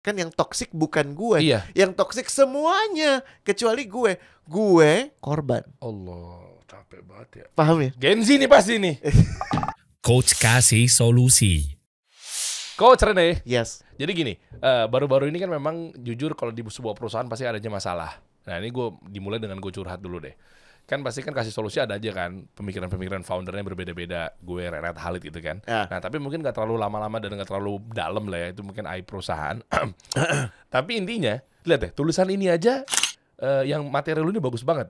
Kan yang toksik bukan gue. Iya. Yang toksik semuanya kecuali gue. Gue korban. Allah, capek banget ya. Paham ya? Gen Z nih pasti nih. Coach kasih solusi. Coach Rene. Yes. Jadi gini, baru-baru ini kan memang jujur kalau di sebuah perusahaan pasti ada aja masalah. Nah ini gue dimulai dengan gue curhat dulu deh. Kan pasti kan kasih solusi ada aja kan, pemikiran-pemikiran foundernya berbeda-beda. Gue Renat Halid gitu kan. Ya. Nah tapi mungkin gak terlalu lama-lama dan gak terlalu dalam lah ya. Itu mungkin aib perusahaan. Tapi intinya, lihat deh, tulisan ini aja yang materi lu ini bagus banget.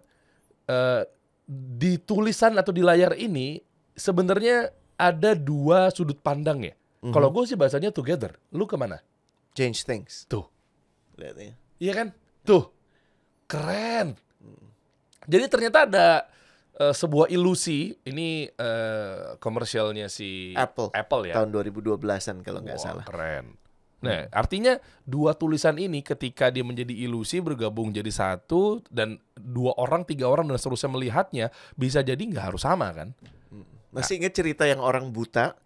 Di tulisan atau di layar ini sebenarnya ada dua sudut pandang ya. Kalau gue sih bahasanya together. Lu kemana? Change things. Tuh. Lihat ya. Iya kan? Tuh. Keren. Jadi ternyata ada sebuah ilusi. Ini komersialnya si Apple ya. Tahun 2012-an kalau nggak Wah, salah. keren. Nah, artinya dua tulisan ini ketika dia menjadi ilusi bergabung jadi satu dan 2 orang, 3 orang dan seterusnya melihatnya bisa jadi nggak harus sama kan? Masih ingat cerita yang orang buta?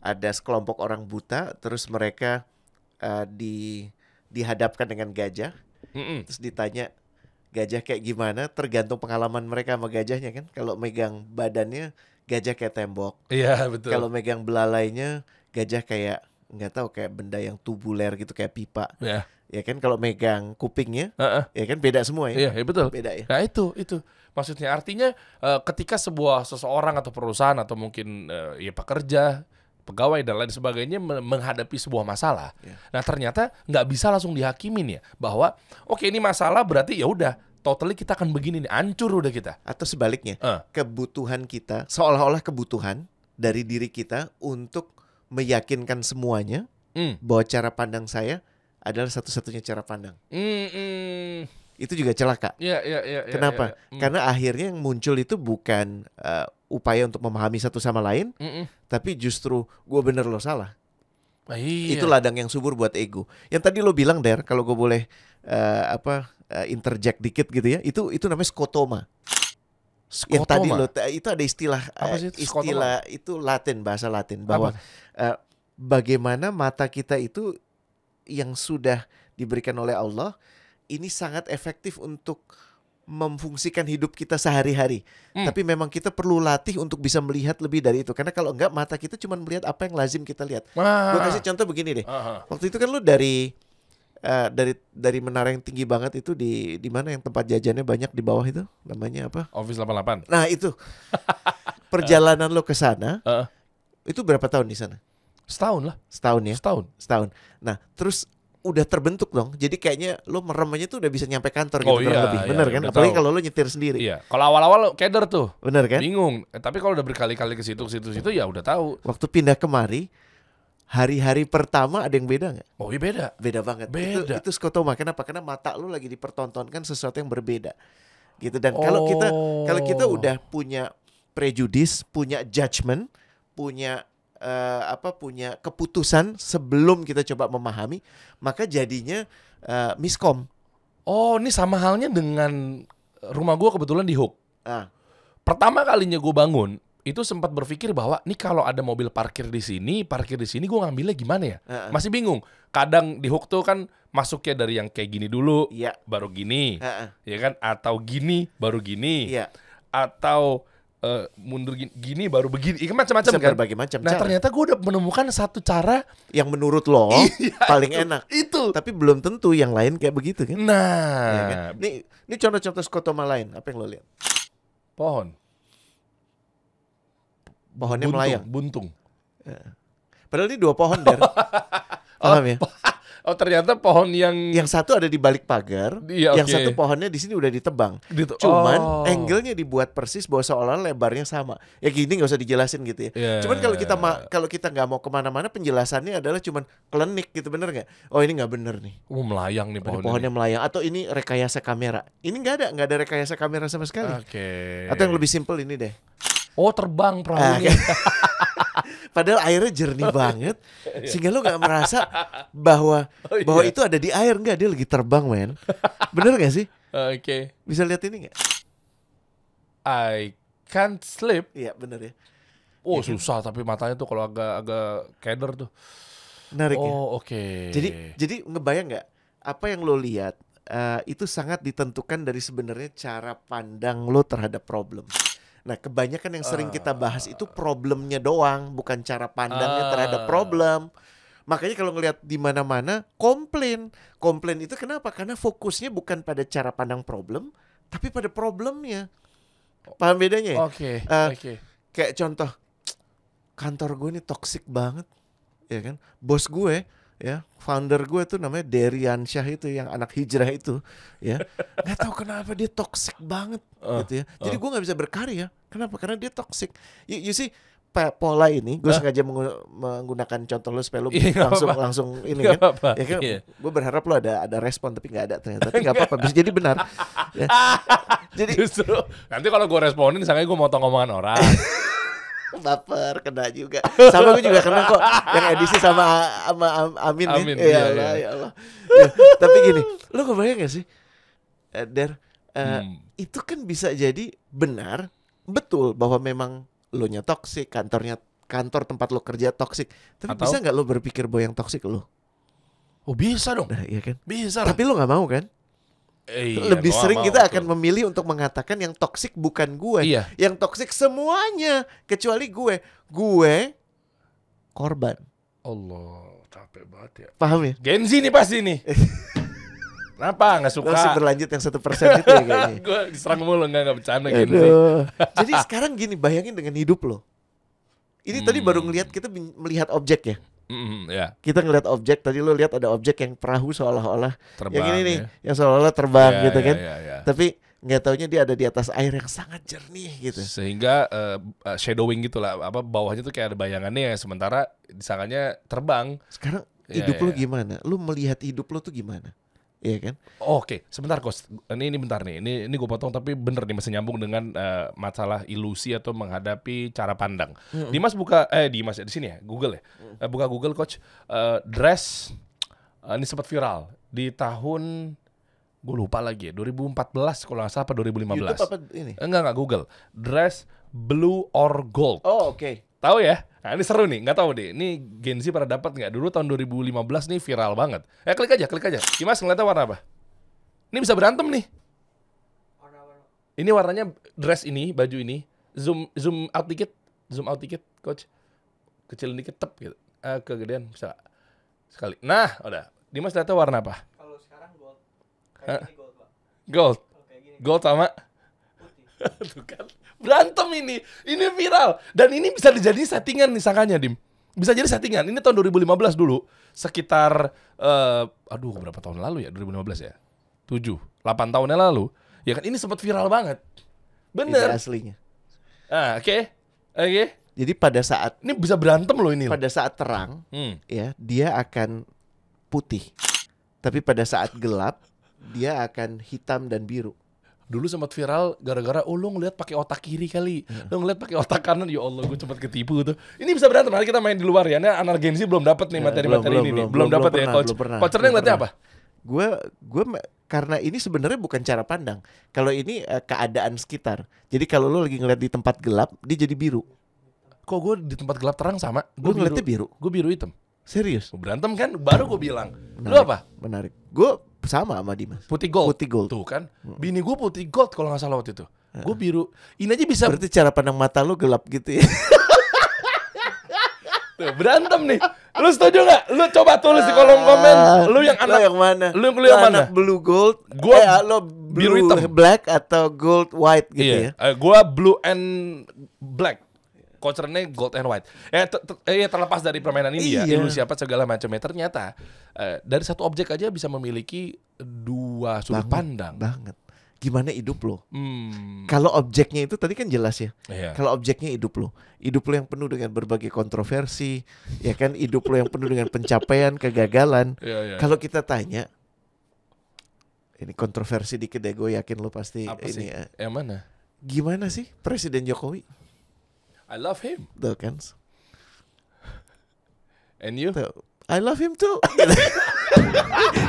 Ada sekelompok orang buta, terus mereka dihadapkan dengan gajah, terus ditanya gajah kayak gimana? Tergantung pengalaman mereka sama gajahnya kan. Kalau megang badannya gajah kayak tembok. Iya betul. Kalau megang belalainya gajah kayak nggak tahu kayak benda yang tubuler gitu kayak pipa. Ya. Ya kan kalau megang kupingnya, ya kan beda semua ya. Iya, betul. Beda ya. Nah itu maksudnya artinya ketika seseorang atau perusahaan atau mungkin ya pekerja, pegawai dan lain sebagainya menghadapi sebuah masalah. Nah ternyata nggak bisa langsung dihakimin ya bahwa oke ini masalah berarti ya udah totally kita akan begini nih, hancur udah kita. Atau sebaliknya, kebutuhan kita seolah-olah kebutuhan dari diri kita untuk meyakinkan semuanya bahwa cara pandang saya adalah satu-satunya cara pandang. Itu juga celaka. Kenapa? Karena akhirnya yang muncul itu bukan upaya untuk memahami satu sama lain, tapi justru gue bener lo salah. Iya. Itu ladang yang subur buat ego. Yang tadi lo bilang Der, kalau gue boleh interject dikit gitu ya, itu namanya skotoma. Yang tadi lo itu ada istilah istilah itu Latin, bahasa Latin bahwa bagaimana mata kita itu yang sudah diberikan oleh Allah ini sangat efektif untuk memfungsikan hidup kita sehari-hari. Tapi memang kita perlu latih untuk bisa melihat lebih dari itu. Karena kalau enggak mata kita cuma melihat apa yang lazim kita lihat. Gue kasih contoh begini deh. Waktu itu kan lu dari menara yang tinggi banget itu di mana yang tempat jajannya banyak di bawah itu namanya apa? Office 88. Nah itu perjalanan lo ke sana itu berapa tahun di sana? Setahun lah. Setahun ya? Setahun. Nah terus udah terbentuk dong. Jadi kayaknya lo merem aja tuh udah bisa nyampe kantor gitu kurang lebih. Bener kan? Apalagi kalau lo nyetir sendiri. Iya. Kalau awal-awal keder tuh. Bener kan? Bingung. Tapi kalau udah berkali-kali ke situ ya udah tahu. Waktu pindah kemari, hari-hari pertama ada yang beda nggak? Oh iya beda. Beda banget. Beda. Itu skotoma. Kenapa? Karena mata lo lagi dipertontonkan sesuatu yang berbeda. Gitu. Dan kalau kita udah punya prejudis, punya judgment, punya punya keputusan sebelum kita coba memahami, maka jadinya miskom. Oh, ini sama halnya dengan rumah gue kebetulan di Hook. Pertama kalinya gue bangun, itu sempat berpikir bahwa nih kalau ada mobil parkir di sini gue ngambilnya gimana ya? Masih bingung. Kadang di Hook tuh kan masuknya dari yang kayak gini dulu, baru gini, ya kan? Atau gini, baru gini, atau mundur gini baru begini, macam-macam kan. Berbagai macam cara. Ternyata gue udah menemukan satu cara yang menurut lo paling enak. Itu. Tapi belum tentu yang lain kayak begitu kan. Nah, ya kan? Ini contoh-contoh skotoma lain. Apa yang lo lihat? Pohonnya buntung, melayang. Buntung. Padahal ini 2 pohon Der. Paham ya? Oh ternyata pohon yang satu ada di balik pagar, yang satu pohonnya di sini udah ditebang. Cuman angle-nya dibuat persis bahwa seolah-olah lebarnya sama. Ya gini nggak usah dijelasin gitu ya. Cuman kalau kita nggak mau kemana-mana, penjelasannya adalah cuman klinik gitu, bener nggak? Oh ini nggak bener nih. Melayang nih pohonnya melayang. Atau ini rekayasa kamera. Ini nggak ada rekayasa kamera sama sekali. Atau yang lebih simple ini deh. Oh terbang perahunya. Padahal airnya jernih banget, sehingga lo nggak merasa bahwa itu ada di air. Nggak, dia lagi terbang, men. Bener nggak sih? Bisa lihat ini nggak? I can't sleep. Iya bener ya. Oh ya, susah kan? Tapi matanya tuh kalau agak keder tuh. Menarik ya. Oh, oke. Jadi ngebayang nggak apa yang lo lihat itu sangat ditentukan dari sebenarnya cara pandang lo terhadap problem. Nah, kebanyakan yang sering kita bahas itu problemnya doang, bukan cara pandangnya terhadap problem. Makanya kalau ngelihat di mana-mana komplain itu kenapa? Karena fokusnya bukan pada cara pandang problem, tapi pada problemnya. Paham bedanya? Oke. Kayak contoh, kantor gue ini toksik banget, ya kan? Bos gue, ya, founder gue tuh namanya Derian Syah itu yang anak hijrah itu, ya, nggak tahu kenapa dia toksik banget, gitu ya. Jadi gue nggak bisa berkarya. Kenapa? Karena dia toksik. You see, pola ini gue sengaja menggunakan contoh lo supaya lo langsung ini kan, ya kan? Gue berharap lo ada respon tapi nggak ada ternyata. Tapi nggak apa-apa, bisa jadi benar. Ya. Jadi justru nanti kalau gue responin, misalnya gue motong omongan orang. Baper, kena juga. Sama gue juga kena kok. Yang edisi sama Amin nih. Ya Allah, ya Allah. Ya, tapi gini, lo kebayang gak sih, itu kan bisa jadi benar, betul bahwa memang lo nya toksik, kantor tempat lo kerja toksik. Tapi atau bisa nggak lo berpikir bahwa yang toksik lo? Oh bisa dong. Nah, iya kan? Bisa. Tapi lo nggak mau kan? Lebih sering kita akan memilih untuk mengatakan yang toksik bukan gue, yang toksik semuanya kecuali gue korban. Allah, capek banget ya. Paham ya? Gen Z nih pasti nih. Kenapa nggak suka? Masih berlanjut yang 1% itu ya kayaknya. Gue diserang mulu, nggak bercanda Gen Z. Jadi sekarang gini, bayangin dengan hidup lo. Ini tadi baru ngelihat, kita melihat objek ya. Kita ngeliat objek, tadi lo lihat ada objek yang perahu seolah-olah terbang, yang ini nih, yang seolah-olah terbang gitu kan. Tapi nggak taunya dia ada di atas air yang sangat jernih gitu. Sehingga shadowing gitu lah, apa bawahnya tuh kayak ada bayangannya ya, sementara disangkanya terbang. Sekarang hidup lo gimana? Lo melihat hidup lo tuh gimana? Iya kan? Oke, sebentar Coach. Ini bentar nih. Ini gue potong tapi bener nih, masih nyambung dengan masalah ilusi atau menghadapi cara pandang. Dimas buka Dimas di sini ya, Google ya. Buka Google Coach. Dress ini sempat viral di tahun, gue lupa lagi ya, 2014 kalau nggak salah, apa 2015. YouTube apa ini? Enggak Google. Dress blue or gold. Oh, oke. Tahu ya? Nah, ini seru nih, nggak tahu deh. Ini Gen Z pada dapat nggak? Dulu tahun 2015 nih viral banget. Klik aja. Dimas ngeliatnya warna apa? Ini bisa berantem nih. Ini warnanya dress ini, baju ini. Zoom out dikit, Coach. Kecilin dikit, tep gitu. Kegedean bisa gak? Sekali. Nah, udah. Dimas ngeliatnya warna apa? Kalau sekarang gold. Kayak gini gold, Pak. Gold. Gold sama putih. tuh kan. Berantem ini viral, dan ini bisa dijadiin settingan nih sangkanya, Dim. Bisa jadi settingan. Ini tahun 2015 dulu, sekitar berapa tahun lalu ya? 2015 ya? 7-8 tahun yang lalu. Ya kan, ini sempat viral banget. Bener. Ini aslinya. Oke. Jadi pada saat ini bisa berantem loh ini. Pada saat terang, ya, dia akan putih. Tapi pada saat gelap, dia akan hitam dan biru. Dulu sempat viral gara-gara lo ngeliat pakai otak kiri kali, lo ngeliat pakai otak kanan, ya Allah gue sempat ketipu tuh. Ini bisa berantem, mari kita main di luar ya. Ini Analgensi belum dapat nih materi-materi ini nih. Belum dapat ya Coach. Coachernya ngeliatnya apa? Gue karena ini sebenarnya bukan cara pandang. Kalau ini keadaan sekitar. Jadi kalau lo lagi ngeliat di tempat gelap, dia jadi biru. Kok gue di tempat gelap terang sama? Gue ngeliatnya biru. Gue biru hitam. Serius? Berantem kan? Baru gue bilang. Menarik, lu apa? Menarik. Gue sama Dimas. Putih gold. Tuh kan. Bini gue putih gold kalau nggak salah waktu itu. Gue biru. Ini aja bisa. Berarti cara pandang mata lu gelap gitu ya. Tuh, berantem nih. Lu setuju nggak? Lu coba tulis di kolom komen. Lu yang anak yang mana? Lu yang mana? Blue gold. Gua lo biru hitam. Black atau gold white gitu ya? Gua blue and black. Coachernya gold and white. Terlepas dari permainan ini ya, ilusi apa segala macamnya, ternyata dari satu objek aja bisa memiliki dua sudut pandang. Banget. Gimana hidup lo? Kalau objeknya itu tadi kan jelas ya. Kalau objeknya hidup lo yang penuh dengan berbagai kontroversi, ya kan, hidup lo yang penuh dengan pencapaian, kegagalan. Kalau kita tanya, ini kontroversi dikit deh, gue yakin lo pasti apa ini sih? ya. Yang mana? Gimana sih Presiden Jokowi? I love him. Tuh kan. And you? Tuh, I love him too.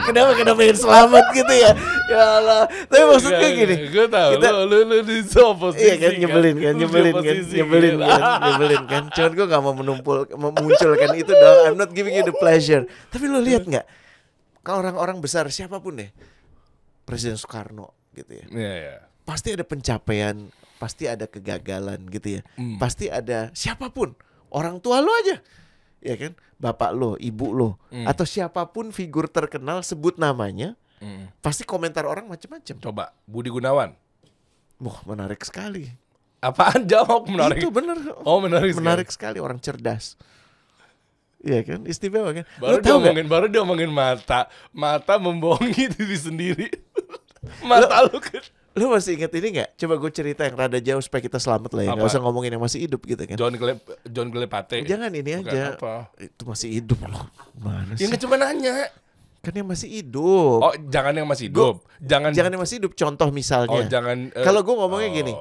Kenapa pengen selamat gitu ya? Ya Allah. Tapi maksudnya gini. Gue tahu. Lu di posisi. Iya kan, nyebelin kan. Cuman gue nggak mau memunculkan itu dong. I'm not giving you the pleasure. Tapi lu lihat nggak? Kalau orang-orang besar siapapun deh, Presiden Soekarno gitu ya. Iya. Pasti ada pencapaian, pasti ada kegagalan gitu ya. Pasti ada siapapun, orang tua lo aja. Ya kan, bapak lo, ibu lo, atau siapapun figur terkenal sebut namanya, pasti komentar orang macam-macam. Coba Budi Gunawan. Wah, menarik sekali. Apaan jawab menarik? Itu bener. Oh, menarik sekali, orang cerdas. Iya kan, istimewa kan. Baru dia ngomongin mata membohongi diri sendiri. Mata lu kan. Lu masih inget ini gak? Coba gue cerita yang rada jauh supaya kita selamat lah ya. Gak usah ngomongin yang masih hidup gitu kan. John Glepate. Jangan ini bukan aja apa? Itu masih hidup loh. Mana sih? Yang cuma nanya. Kan yang masih hidup. Oh, jangan yang masih hidup. Jangan yang masih hidup. Contoh misalnya. Oh, jangan. Kalau gue ngomongnya gini.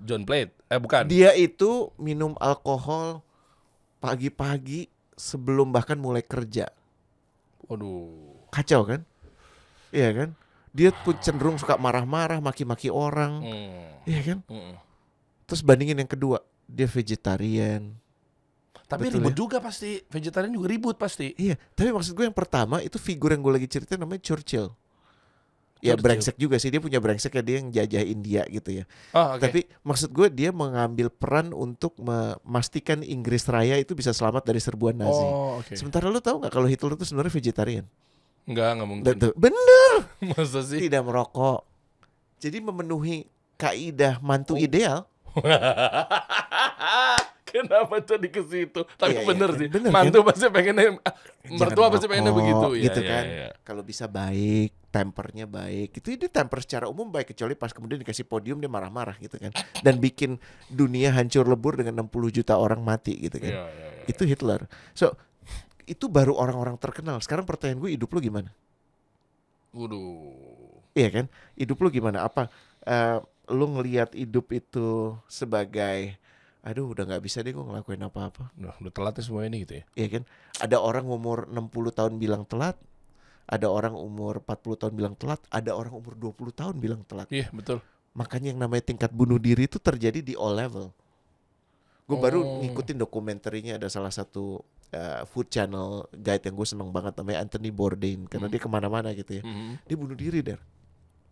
John Plate. Bukan. Dia itu minum alkohol pagi-pagi sebelum bahkan mulai kerja. Waduh. Kacau kan? Iya kan? Dia pun cenderung suka marah-marah, maki-maki orang. Iya kan? Terus bandingin yang kedua, dia vegetarian. Tapi ribut juga pasti. Vegetarian juga ribut pasti. Iya, tapi maksud gue yang pertama itu figur yang gue lagi ceritain namanya Churchill. Ya brengsek juga sih, dia punya brengsek ya, dia yang jajah India gitu ya. Tapi maksud gue dia mengambil peran untuk memastikan Inggris Raya itu bisa selamat dari serbuan Nazi. Sementara lu tahu nggak kalau Hitler itu sebenarnya vegetarian? Nggak mungkin. Bener. Masa sih? Tidak merokok. Jadi memenuhi kaidah mantu ideal. Kenapa jadi ke situ? Tapi bener sih. Bener, mantu kan? pasti pengennya, mertua pasti pengennya begitu. Gitu kan. Kalau bisa baik, tempernya baik. Itu dia temper secara umum baik, kecuali pas kemudian dikasih podium dia marah-marah gitu kan. Dan bikin dunia hancur lebur dengan 60 juta orang mati gitu kan. Itu Hitler. So itu baru orang-orang terkenal. Sekarang pertanyaan gue, hidup lu gimana? Waduh. Iya kan? Hidup lu gimana? Apa lu ngelihat hidup itu sebagai aduh udah gak bisa deh gue ngelakuin apa-apa. Udah telat ya semua ini gitu ya. Iya kan? Ada orang umur 60 tahun bilang telat. Ada orang umur 40 tahun bilang telat. Ada orang umur 20 tahun bilang telat. Iya betul. Makanya yang namanya tingkat bunuh diri itu terjadi di all level. Gue baru ngikutin dokumenterinya, ada salah satu food channel guide yang gue seneng banget namanya Anthony Bourdain. Karena dia kemana-mana gitu ya. Dia bunuh diri Der.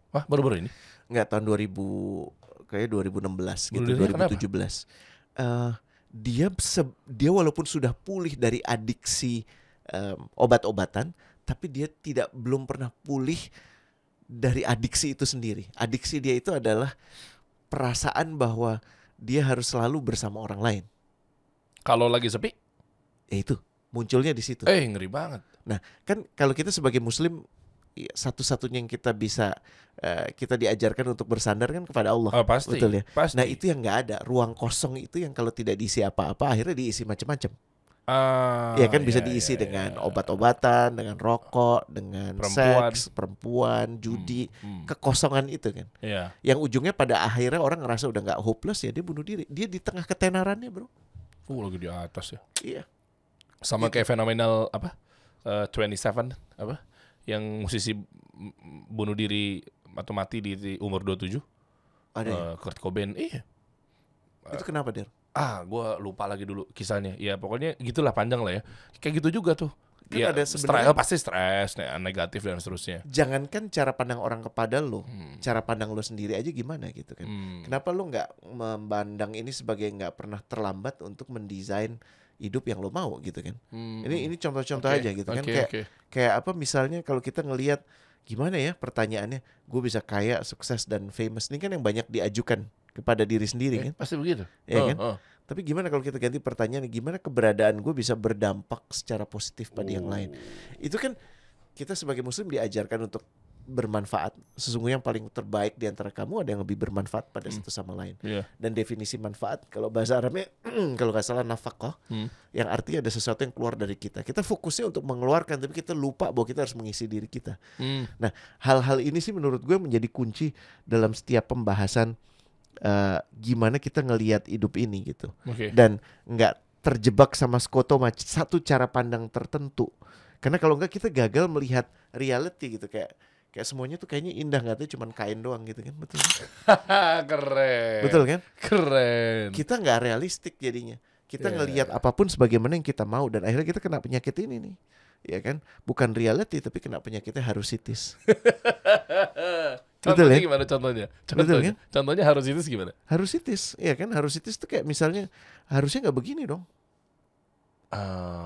Wah baru-baru ini? Enggak, tahun 2000, kayaknya 2016 gitu, 2017. Dia walaupun sudah pulih dari adiksi obat-obatan, tapi dia belum pernah pulih dari adiksi itu sendiri. Adiksi dia itu adalah perasaan bahwa dia harus selalu bersama orang lain. Kalau lagi sepi? Ya itu, munculnya di situ. Ngeri banget. Nah, kan kalau kita sebagai muslim, satu-satunya yang kita bisa kita diajarkan untuk bersandar kan kepada Allah. Pasti. Betul ya? Pasti. Nah, itu yang nggak ada. Ruang kosong itu yang kalau tidak diisi apa-apa, akhirnya diisi macam-macam. Ya kan bisa diisi dengan obat-obatan, dengan rokok, dengan seks, perempuan, judi, kekosongan itu kan. Yang ujungnya pada akhirnya orang ngerasa udah nggak hopeless ya dia bunuh diri. Dia di tengah ketenarannya bro. Lagi di atas ya. Iya. Sama kayak fenomenal 27 yang musisi bunuh diri atau mati di umur 27. Ada ya? Kurt Cobain. Iya. Itu kenapa Der? Gue lupa lagi dulu kisahnya. Ya pokoknya gitulah, panjang lah ya. Kayak gitu juga tuh. Kan ya, ada sebenarnya pasti stres, negatif dan seterusnya. Jangankan cara pandang orang kepada lo, cara pandang lo sendiri aja gimana gitu kan. Kenapa lo nggak memandang ini sebagai nggak pernah terlambat untuk mendesain hidup yang lo mau gitu kan. Ini contoh-contoh aja gitu kan. Kayak apa misalnya kalau kita ngelihat gimana ya pertanyaannya, gue bisa kaya, sukses dan famous, ini kan yang banyak diajukan kepada diri sendiri kan. Pasti begitu. Ya kan? Tapi gimana kalau kita ganti pertanyaan, gimana keberadaan gue bisa berdampak secara positif pada yang lain? Itu kan kita sebagai muslim diajarkan untuk bermanfaat. Sesungguhnya yang paling terbaik di antara kamu ada yang lebih bermanfaat pada satu sama lain. Dan definisi manfaat kalau bahasa Arabnya kalau nggak salah nafkah, yang artinya ada sesuatu yang keluar dari kita. Kita fokusnya untuk mengeluarkan, tapi kita lupa bahwa kita harus mengisi diri kita. Nah, hal-hal ini sih menurut gue menjadi kunci dalam setiap pembahasan gimana kita ngelihat hidup ini gitu. Dan nggak terjebak sama skotoma, satu cara pandang tertentu. Karena kalau enggak kita gagal melihat reality gitu, kayak semuanya tuh kayaknya indah, nggak tuh cuman kain doang gitu kan, betul? Keren. Betul kan? Keren. Kita nggak realistik jadinya. Kita ngelihat apapun sebagaimana yang kita mau, dan akhirnya kita kena penyakit ini nih, ya kan? Bukan reality tapi kena penyakitnya harusitis. Contohnya ya? gimana contohnya? Betul kan? Contohnya harusitis gimana? Harusitis, ya kan? Harusitis tuh kayak misalnya harusnya nggak begini dong.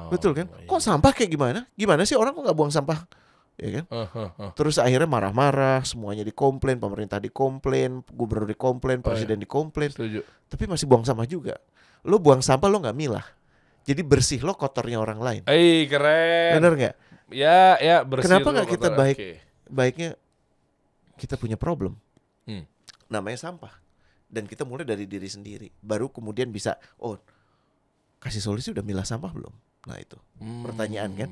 Betul kan? Kok sampah kayak gimana? Gimana sih orang kok nggak buang sampah? Ya kan? Terus akhirnya marah-marah, semuanya dikomplain, pemerintah dikomplain, gubernur dikomplain, presiden dikomplain. Setuju. Tapi masih buang sampah juga. Lo buang sampah lo nggak milah. Jadi bersih lo kotornya orang lain. Keren. Bener nggak? Ya bersih. Kenapa nggak kita baiknya kita punya problem, namanya sampah, dan kita mulai dari diri sendiri, baru kemudian bisa kasih solusi. Udah milah sampah belum? Nah itu pertanyaan kan.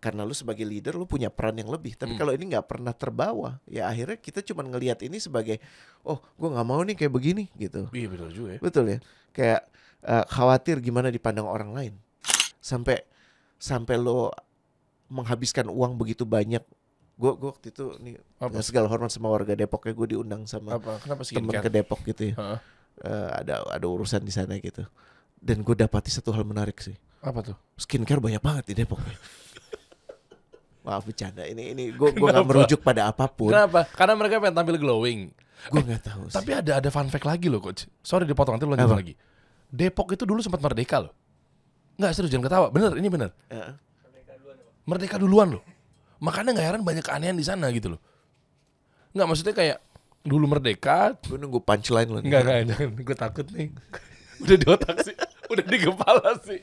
Karena lu sebagai leader lu punya peran yang lebih. Tapi kalau ini nggak pernah terbawa, ya akhirnya kita cuma ngelihat ini sebagai gue nggak mau nih kayak begini gitu. Iya betul juga ya. Betul ya. Kayak khawatir gimana dipandang orang lain. Sampai lo menghabiskan uang begitu banyak. Gue waktu itu nih segala hormat sama warga Depok ya, gue diundang sama temen ke Depok gitu ya. Ada urusan di sana gitu. Dan gue dapati satu hal menarik sih. Apa tuh? Skincare banyak banget di Depok ya. Maaf bercanda, ini gue nggak merujuk pada apapun. Kenapa? Karena mereka pengen tampil glowing. Gue nggak tahu sih. Tapi ada fun fact lagi loh coach. Sorry dipotong, nanti lo lanjut lagi. Depok itu dulu sempat merdeka loh. Nggak, serius jangan ketawa. Bener, ini bener. Merdeka duluan loh. Makanya nggak heran banyak keanehan di sana gitu loh. Nggak, maksudnya kayak dulu merdeka. Gue nunggu punchline loh. Nggak, jangan. Gue takut nih. Udah di otak sih, udah di kepala sih.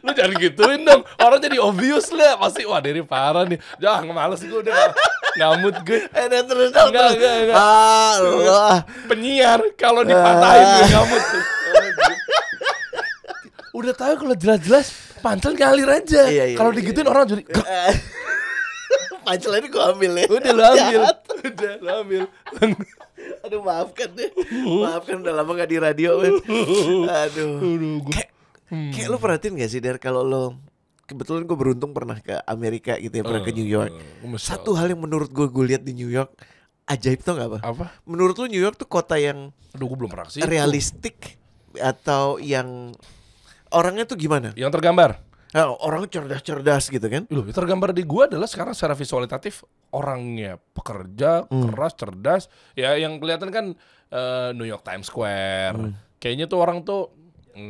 Lu jangan gituin dong. Orang jadi obvious lah. Pasti wah Dery parah nih. Jangan, males gue udah ngamut gue. Terus dong. Enggak. Allah. Penyiar kalau dipatahin gue ngamut tuh. Udah tahu kalau jelas-jelas pancel ngalir aja. Kalau digituin orang jadi punchline gue ambil ya. Udah lu ambil. Udah lu ambil. Aduh maafkan deh. Maafkan udah lama gak di radio men. Aduh. Kayak lo perhatiin gak sih Der, kalau lo kebetulan gue beruntung pernah ke Amerika gitu ya, pernah ke New York. Satu hal yang menurut gue lihat di New York ajaib, tau gak apa? Menurut lo New York tuh kota yang gue belum pernah sih. Realistik atau yang orangnya tuh gimana? Yang tergambar. Orang cerdas-cerdas gitu kan? Loh, tergambar di gua adalah sekarang secara visualitatif orangnya pekerja, keras, cerdas. Ya yang kelihatan kan New York Times Square. Kayaknya tuh orang tuh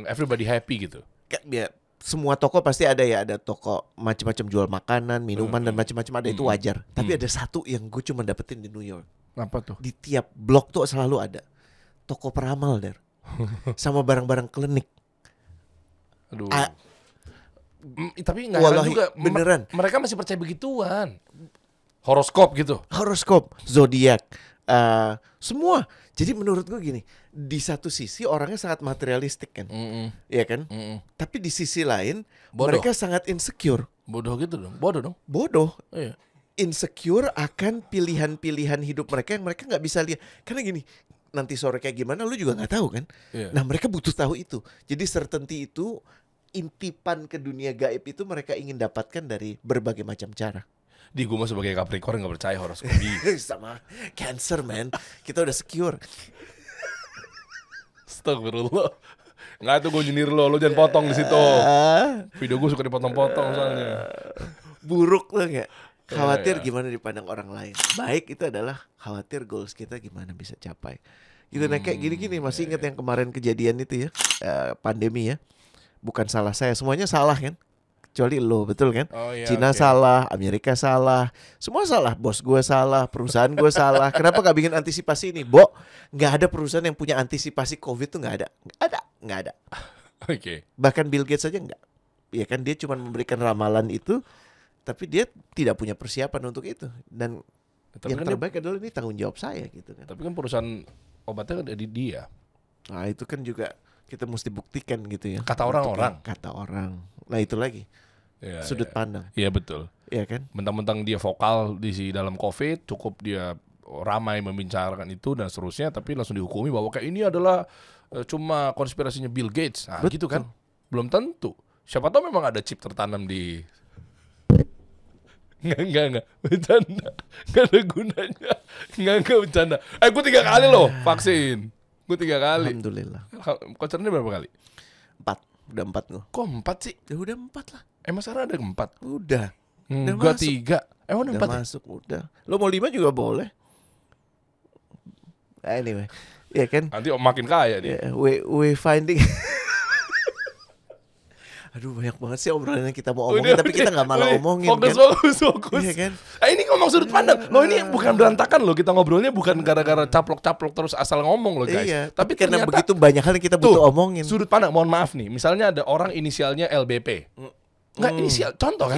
everybody happy gitu. Ya, semua toko pasti ada ya, ada toko macam-macam jual makanan, minuman dan macam-macam ada, itu wajar. Tapi ada satu yang gue cuma dapetin di New York. Apa tuh? Di tiap blok tuh selalu ada toko peramal Der. Sama barang-barang klinik. Aduh. Tapi nggak heran juga beneran. Mereka masih percaya begituan. Horoskop gitu. Horoskop, zodiak, semua. Jadi menurut gue gini, di satu sisi orangnya sangat materialistik kan, ya kan. Tapi di sisi lain mereka sangat insecure. Bodoh gitu dong. Bodoh dong. Bodoh. Iya. Insecure akan pilihan-pilihan hidup mereka yang mereka nggak bisa lihat. Karena gini, nanti sore kayak gimana lu juga nggak tahu kan. Iya. Nah mereka butuh tahu itu. Jadi certainty itu, intipan ke dunia gaib itu mereka ingin dapatkan dari berbagai macam cara. Di gue sebagai Capricorn gak percaya horoskop. Sama Cancer man, kita udah secure. Astagfirullah. Nggak, itu gue nyindir lo jangan potong di situ. Video gue suka dipotong-potong soalnya. Buruk lo nggak? Khawatir gimana dipandang orang lain. Baik itu adalah khawatir goals kita gimana bisa capai. Gitu, nah kayak gini-gini masih ingat yang kemarin kejadian itu ya, pandemi ya. Bukan salah saya, semuanya salah kan? Kecuali lo, betul kan? Cina salah, Amerika salah, semua salah. Bos gue salah, perusahaan gue salah. Kenapa gak bikin antisipasi ini? Gak ada perusahaan yang punya antisipasi COVID tuh gak ada. Gak ada. Bahkan Bill Gates aja gak. Ya kan, dia cuma memberikan ramalan itu, tapi dia tidak punya persiapan untuk itu. Dan yang terbaik adalah ini tanggung jawab saya gitu kan. Tapi kan perusahaan obatnya ada di dia. Nah itu kan juga kita mesti buktikan gitu ya. Kata orang-orang. Kata orang. Nah itu lagi. Sudut pandang. Iya betul. Iya kan? Mentang-mentang dia vokal di dalam COVID, cukup dia ramai membicarakan itu dan seterusnya, tapi langsung dihukumi bahwa kayak ini adalah cuma konspirasinya Bill Gates. Nah, gitu kan? Belum tentu. Siapa tahu memang ada chip tertanam di... Enggak. Bercanda. Enggak ada gunanya. Enggak bercanda. Gue 3 kali loh vaksin. Gue 3 kali. Alhamdulillah. Konsernya berapa kali? 4. Udah 4 gue. Kok 4 sih? Ya udah 4 lah. Emang sekarang ada 4? Udah. Enggak 3. Emang udah 4 ya? masuk, udah. Lo mau 5 juga boleh. Anyway, ya kan? Nanti makin kaya dia. We finding. Aduh, banyak banget sih obrolan yang kita mau omongin, tapi kita nggak malah omongin. Fokus. Iya kan? Ini ngomong sudut pandang. Lo ini bukan berantakan loh. Kita ngobrolnya bukan gara-gara caplok-caplok terus asal ngomong loh guys. Iya, tapi karena ternyata, begitu banyak hal yang kita butuh omongin. Sudut pandang, mohon maaf nih. Misalnya ada orang inisialnya LBP. Enggak inisial, contoh kan?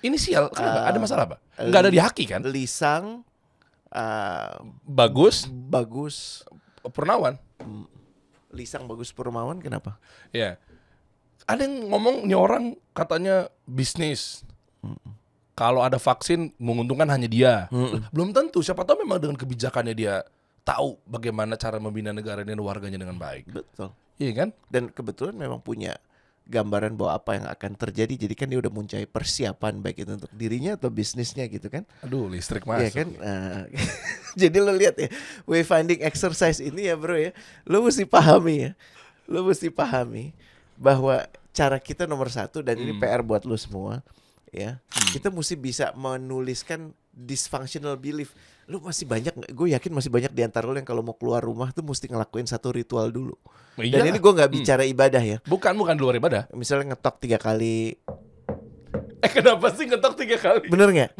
Inisial, kenapa? Ada masalah apa? Enggak ada di haki kan? Lisang, Bagus Purnawan. Lisang Bagus Purnawan, kenapa? Ya. Ada yang ngomong nih orang katanya bisnis. Kalau ada vaksin menguntungkan hanya dia. Belum tentu. Siapa tahu memang dengan kebijakannya dia tahu bagaimana cara membina negara dan warganya dengan baik. Betul. Iya kan? Dan kebetulan memang punya gambaran bahwa apa yang akan terjadi. Jadi kan dia udah mencari persiapan baik itu untuk dirinya atau bisnisnya gitu kan. Aduh, listrik masuk. Iya kan? Jadi lo lihat ya, wayfinding exercise ini ya bro ya, lo mesti pahami bahwa cara kita nomor 1, dan ini PR buat lo semua ya, kita mesti bisa menuliskan dysfunctional belief. Lo masih banyak, gue yakin masih banyak di antara lo yang kalau mau keluar rumah tuh mesti ngelakuin satu ritual dulu. Dan ini gue nggak bicara ibadah ya. Bukan di luar ibadah. Misalnya ngetok 3 kali. Kenapa sih ngetok 3 kali? Bener nggak?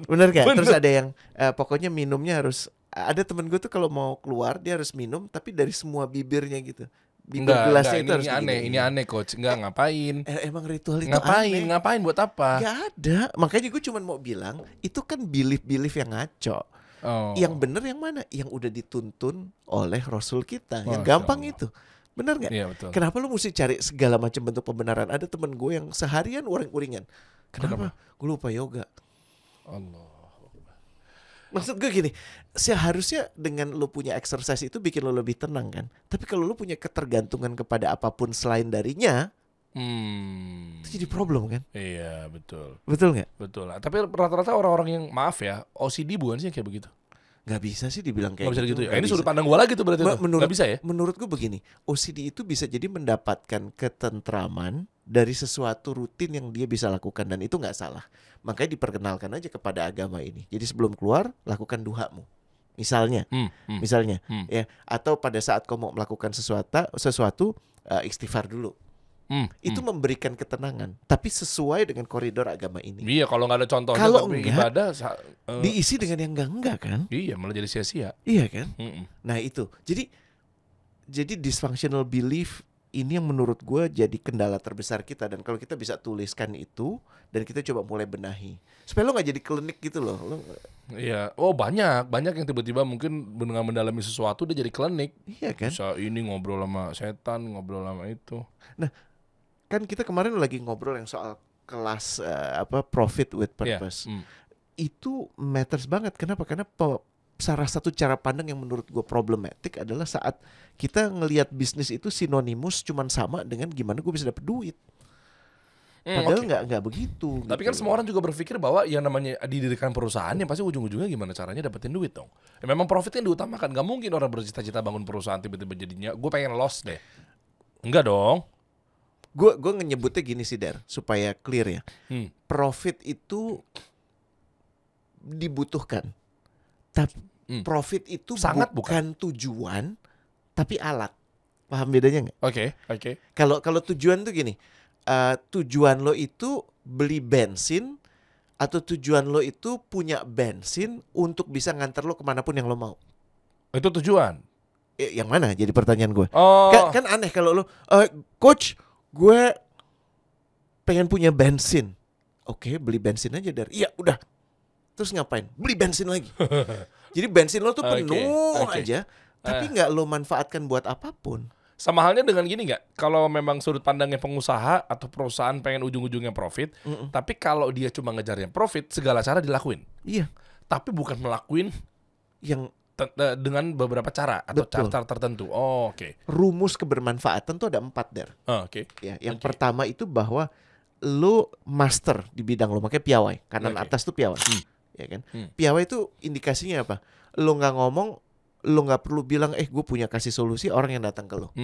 Bener nggak? Bener. Terus ada yang pokoknya minumnya harus. Ada temen gue tuh kalau mau keluar dia harus minum tapi dari semua bibirnya gitu. Gelasnya itu harus ini aneh coach. Enggak, ngapain? Emang ritual itu ngapain buat apa? Gak ada. Makanya gue cuma mau bilang itu kan belief yang ngaco. Yang bener yang mana? Yang udah dituntun oleh Rasul kita. Yang gampang itu. Bener gak? Iya, betul. Kenapa lu mesti cari segala macam bentuk pembenaran? Ada temen gue yang seharian uring-uringan. Kenapa? Gue lupa yoga. Allah. Maksud gue gini, seharusnya dengan lo punya exercise itu bikin lo lebih tenang kan. Tapi kalau lo punya ketergantungan kepada apapun selain darinya, itu jadi problem kan. Iya, betul. Betul gak? Betul. Tapi rata-rata orang-orang yang, maaf ya, OCD bukan sih kayak begitu? Gak bisa sih dibilang kayak gitu. Gak bisa gitu ya? Ini sudut pandang gue lagi tuh berarti gak bisa ya? Menurut gue begini, OCD itu bisa jadi mendapatkan ketentraman dari sesuatu rutin yang dia bisa lakukan. Dan itu gak salah. Makanya diperkenalkan aja kepada agama ini. Jadi sebelum keluar, lakukan duhamu. Misalnya ya, atau pada saat kau mau melakukan sesuatu istighfar dulu. Itu memberikan ketenangan, tapi sesuai dengan koridor agama ini. Iya, kalau nggak ada contohnya, kalau ibadah diisi dengan yang enggak kan? Iya, malah jadi sia-sia. Iya kan? Nah itu, jadi dysfunctional belief ini yang menurut gue jadi kendala terbesar kita. Dan kalau kita bisa tuliskan itu dan kita coba mulai benahi, supaya lo nggak jadi klinik gitu loh. Iya, banyak yang tiba-tiba mungkin dengan mendalami sesuatu dia jadi klinik. Iya kan? Bisa ini ngobrol sama setan, ngobrol sama itu. Nah, kan kita kemarin lagi ngobrol yang soal kelas profit with purpose. Itu matters banget. Kenapa? Karena salah satu cara pandang yang menurut gue problematik adalah saat kita ngelihat bisnis itu sinonimus cuman sama dengan gimana gue bisa dapet duit. Padahal nggak begitu. Tapi kan semua orang juga berpikir bahwa yang namanya didirikan perusahaan yang pasti ujung-ujungnya gimana caranya dapetin duit dong. Ya, memang profitnya diutamakan. Gak mungkin orang bercita-cita bangun perusahaan tiba-tiba jadinya gue pengen loss deh. Enggak dong. Gue nyebutnya gini sih Der, supaya clear ya. Profit itu dibutuhkan. Tapi profit itu sangat bukan tujuan, tapi alat. Paham bedanya nggak? Oke. Kalau tujuan tuh gini, tujuan lo itu beli bensin atau tujuan lo itu punya bensin untuk bisa nganter lo kemanapun yang lo mau. Itu tujuan. Yang mana? Jadi pertanyaan gue. Kan aneh kalau lo, coach, gue pengen punya bensin. Oke, beli bensin aja dari. Iya, udah. Terus ngapain? Beli bensin lagi. Jadi bensin lo tuh penuh aja, tapi nggak lo manfaatkan buat apapun. Sama halnya dengan gini nggak? Kalau memang sudut pandangnya pengusaha atau perusahaan pengen ujung-ujungnya profit, tapi kalau dia cuma ngejarnya profit, segala cara dilakuin. Iya. Tapi bukan melakuin yang dengan beberapa cara atau cara tertentu. Oh, oke. Rumus kebermanfaatan tuh ada 4 der. Oh, oke. Ya, yang pertama itu bahwa lo master di bidang lo, makanya piawai. Kanan atas tuh piawai. Ya kan? Piawai itu indikasinya apa? Lo nggak ngomong, lo nggak perlu bilang gue punya kasih solusi, orang yang datang ke lo.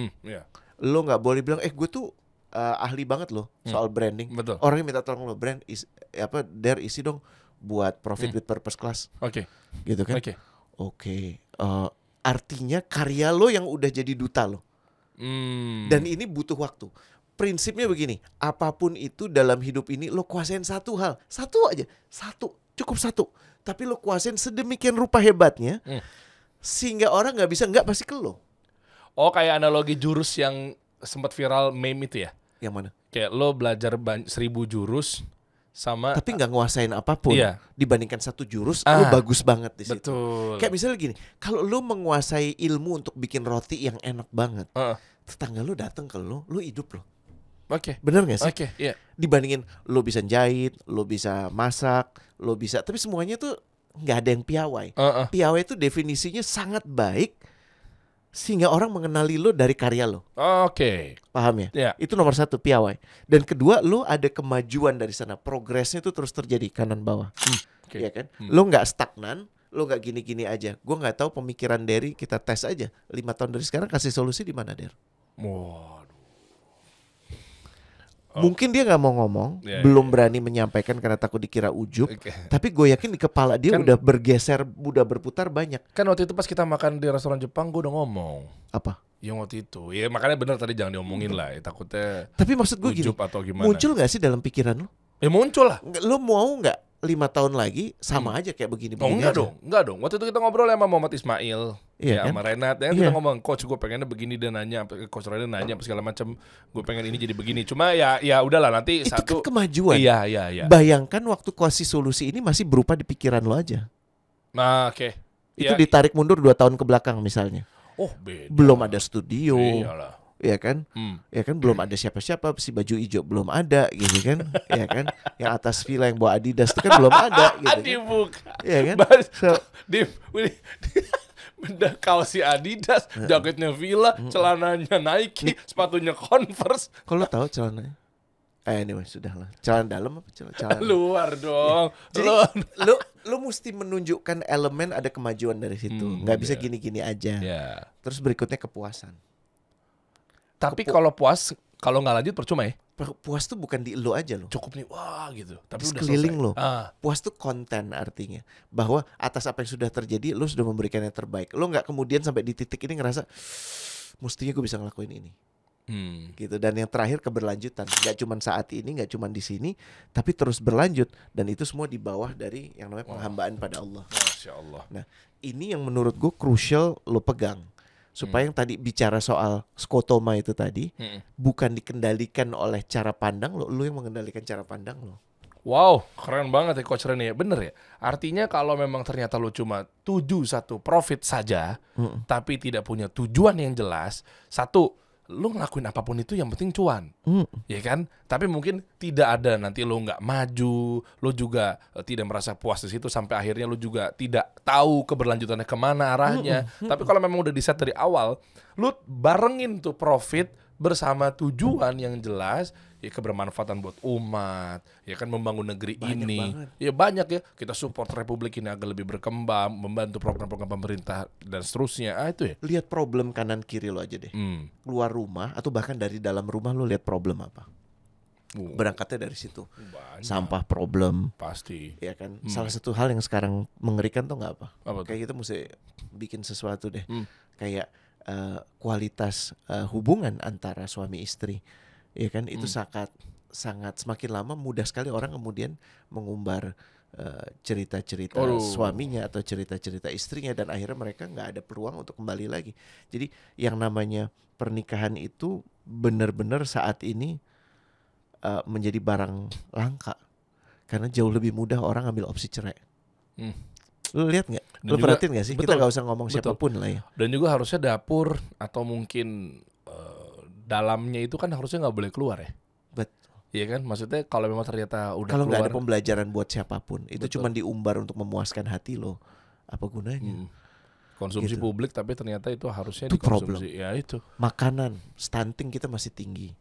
Lo nggak boleh bilang gue tuh ahli banget lo soal branding. Betul. Orang yang minta tolong lo brand isi dong buat profit with purpose class. Oke. Gitu kan? Oke. Artinya karya lo yang udah jadi duta lo. Dan ini butuh waktu. Prinsipnya begini, apapun itu dalam hidup ini lo kuasain satu hal, satu aja, cukup satu. Tapi lo kuasain sedemikian rupa hebatnya, sehingga orang nggak bisa nggak pasti ke lo. Oh, kayak analogi jurus yang sempat viral meme itu ya? Yang mana? Kayak lo belajar 1000 jurus sama tapi nggak nguasain apapun. Dibandingkan satu jurus, lo bagus banget di situ. Betul. Kayak misalnya gini, kalau lo menguasai ilmu untuk bikin roti yang enak banget, tetangga lo datang ke lo hidup lo. Bener gak sih? Dibandingin lo bisa jahit, lo bisa masak, lo bisa, tapi semuanya tuh nggak ada yang piawai. Piawai itu definisinya sangat baik sehingga orang mengenali lo dari karya lo. Paham ya? Itu nomor 1, piawai. Dan kedua, lo ada kemajuan dari sana, progresnya itu terus terjadi kanan bawah. Iya kan? Lo nggak stagnan, lo nggak gini-gini aja. Gue nggak tahu pemikiran Derry, kita tes aja 5 tahun dari sekarang kasih solusi di mana, Der? Mungkin dia nggak mau ngomong, belum berani menyampaikan karena takut dikira ujub. Tapi gue yakin di kepala dia udah bergeser, udah berputar banyak. Kan waktu itu pas kita makan di restoran Jepang, gue udah ngomong. Apa? Yang waktu itu, ya makanya benar tadi jangan diomongin lah. Takutnya. Tapi maksud gue gini, atau gimana? Muncul nggak sih dalam pikiran lo? Muncul lah. Lo mau nggak 5 tahun lagi sama aja kayak begini? Enggak dong. Waktu itu kita ngobrol sama Muhammad Ismail, sama Renat, kita ngomong, coach gue pengennya begini, dan nanya, coach Renat nanya segala macam, gue pengen ini jadi begini. Cuma ya udahlah nanti itu satu. Kan kemajuan. Iya. Bayangkan waktu kasih solusi ini masih berupa di pikiran lo aja. Itu ditarik mundur 2 tahun ke belakang misalnya. Beda. Belum ada studio. Iyalah. Ya kan? Ya kan belum ada siapa-siapa, si baju hijau belum ada gitu kan. Ya kan? Yang atas villa yang bawa Adidas itu kan belum ada gitu. Dibuka. Ya kan? Benda kaos si Adidas, jaketnya Villa, celananya Nike, sepatunya Converse. Kalau tahu celananya? Anyway, sudahlah. Celana dalam apa celana luar dong. Jadi lu mesti menunjukkan elemen ada kemajuan dari situ. Nggak bisa gini-gini aja. Terus berikutnya kepuasan. Tapi kalau nggak lanjut percuma ya? Puas tuh bukan di lo aja lo. Cukup nih, wah gitu. Tapi udah sekeliling selesai. lo. Puas tuh konten artinya. Bahwa atas apa yang sudah terjadi, lo sudah memberikan yang terbaik. Lo nggak kemudian sampai di titik ini ngerasa, mestinya gue bisa ngelakuin ini. Gitu. Dan yang terakhir keberlanjutan. Gak cuma saat ini, gak cuma di sini, tapi terus berlanjut. Dan itu semua di bawah dari yang namanya penghambaan pada Allah. Masya Allah. Nah, ini yang menurut gue crucial lo pegang. Supaya yang tadi bicara soal skotoma itu tadi bukan dikendalikan oleh cara pandang lo yang mengendalikan cara pandang lo. Wow, keren banget ya Coach Rene ya. Bener ya. Artinya kalau memang ternyata lo cuma tuju satu profit saja, tapi tidak punya tujuan yang jelas, satu, lo ngelakuin apapun itu yang penting cuan, ya kan? Tapi mungkin tidak ada nanti lo nggak maju, lo juga tidak merasa puas di situ sampai akhirnya lo juga tidak tahu keberlanjutannya kemana arahnya. Tapi kalau memang udah di set dari awal, lo barengin tuh profit bersama tujuan yang jelas, ya kebermanfaatan buat umat, ya kan membangun negeri banyak ini. Banget. Ya banyak ya, kita support republik ini agar lebih berkembang, membantu program-program pemerintah dan seterusnya. Itu ya. Lihat problem kanan kiri lo aja deh. Keluar rumah atau bahkan dari dalam rumah lo lihat problem apa? Berangkatnya dari situ. Banyak. Sampah problem. Pasti. Ya kan. Salah satu hal yang sekarang mengerikan tuh nggak apa? Kayak kita mesti bikin sesuatu deh. Kayak kualitas hubungan antara suami istri, ya kan itu sangat semakin lama mudah sekali orang kemudian mengumbar cerita-cerita suaminya atau cerita-cerita istrinya dan akhirnya mereka nggak ada peluang untuk kembali lagi. Jadi yang namanya pernikahan itu benar-benar saat ini menjadi barang langka karena jauh lebih mudah orang ambil opsi cerai. Lu lihat nggak? Lu perhatiin nggak sih? Betul, kita nggak usah ngomong siapapun lah ya. Dan juga harusnya dapur atau mungkin dalamnya itu kan harusnya nggak boleh keluar ya. Betul. Iya kan? Maksudnya kalau memang ternyata udah kalau nggak keluar, ada pembelajaran buat siapapun, itu cuma diumbar untuk memuaskan hati lo. Apa gunanya? Konsumsi gitu. publik tapi ternyata itu harusnya Itu dikonsumsi. Ya itu. Makanan, stunting kita masih tinggi.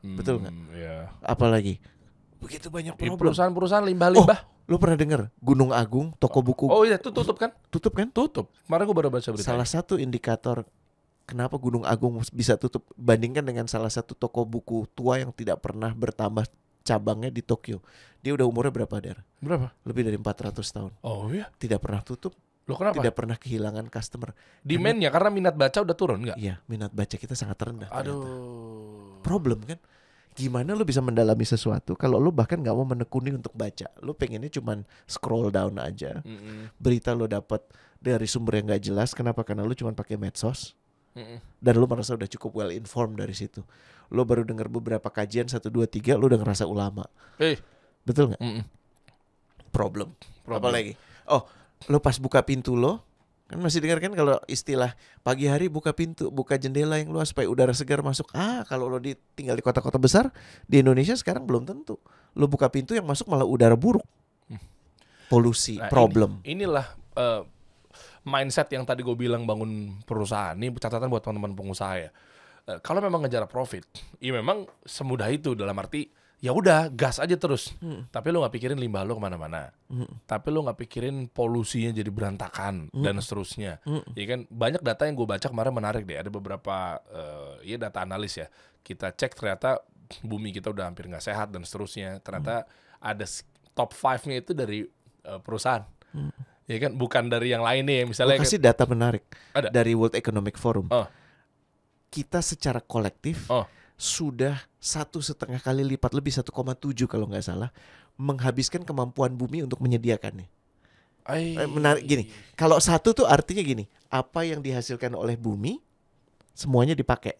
Betul nggak? Ya. Apalagi begitu banyak problem. Perusahaan-perusahaan limbah-limbah. Lu pernah dengar Gunung Agung, toko buku Oh iya, itu tutup kan? tutup kan? Tutup. Kemarin gue baru baca berita. Salah satu indikator kenapa Gunung Agung bisa tutup bandingkan dengan salah satu toko buku tua yang tidak pernah bertambah cabangnya di Tokyo. Dia udah umurnya berapa, Der? Berapa? Lebih dari 400 tahun. Oh iya. Tidak pernah tutup, Loh kenapa? tidak pernah kehilangan customer. Demand-nya karena minat baca udah turun nggak? Iya, minat baca kita sangat rendah. Aduh. Ternyata. Problem kan? Gimana lu bisa mendalami sesuatu kalau lu bahkan nggak mau menekuni untuk baca? Lu pengennya cuman scroll down aja. Berita lu dapat dari sumber yang nggak jelas. Kenapa? Karena lu cuman pakai medsos. Dan lu merasa udah cukup well informed dari situ. Lu baru dengar beberapa kajian 1, 2, 3, lu udah ngerasa ulama. Betul nggak? Problem. Apa lagi? Oh, lu pas buka pintu lo, kan masih dengar kan kalau istilah pagi hari buka pintu, buka jendela yang luas supaya udara segar masuk. Kalau lo tinggal di kota-kota besar di Indonesia sekarang belum tentu. Lo buka pintu yang masuk malah udara buruk. Polusi, problem. Inilah mindset yang tadi gue bilang bangun perusahaan. Ini catatan buat teman-teman pengusaha ya. Kalau memang ngejar profit, ya memang semudah itu dalam arti ya udah gas aja terus. Tapi lo nggak pikirin limbah lo kemana-mana. Tapi lo nggak pikirin polusinya jadi berantakan dan seterusnya. Ya kan banyak data yang gue baca kemarin menarik deh. Ada beberapa ya data analis ya. Kita cek ternyata bumi kita udah hampir nggak sehat dan seterusnya. Ternyata ada top 5-nya itu dari perusahaan. Ya kan bukan dari yang lain nih. Misalnya kasih data menarik ada dari World Economic Forum. Kita secara kolektif sudah 1,5 kali lipat, lebih 1,7 kalau nggak salah, menghabiskan kemampuan bumi untuk menyediakannya. Menarik gini, kalau satu tuh artinya gini, apa yang dihasilkan oleh bumi semuanya dipakai.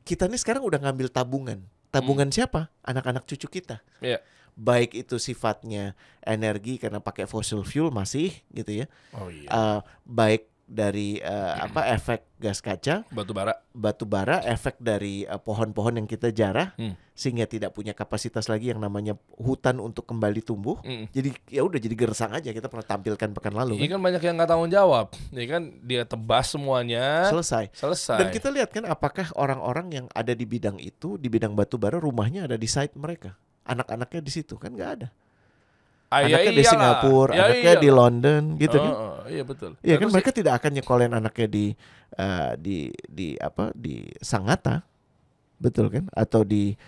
Kita nih sekarang udah ngambil tabungan. Tabungan siapa? Anak-anak cucu kita. Baik itu sifatnya energi karena pakai fossil fuel masih gitu ya. Baik dari efek gas kaca, batu bara, efek dari pohon-pohon yang kita jarah sehingga tidak punya kapasitas lagi yang namanya hutan untuk kembali tumbuh. Jadi ya udah jadi gersang aja, kita pernah tampilkan pekan lalu. Ini kan banyak yang nggak tanggung jawab. Ini kan dia tebas semuanya. Selesai. Dan kita lihat kan apakah orang-orang yang ada di bidang itu, di bidang batu bara, rumahnya ada di site mereka. Anak-anaknya di situ kan nggak ada. Anaknya di Singapura, anaknya di London, gitu kan? Iya betul. Iya kan mereka tidak akan nyekolin anaknya di Sangatta, betul kan? Atau di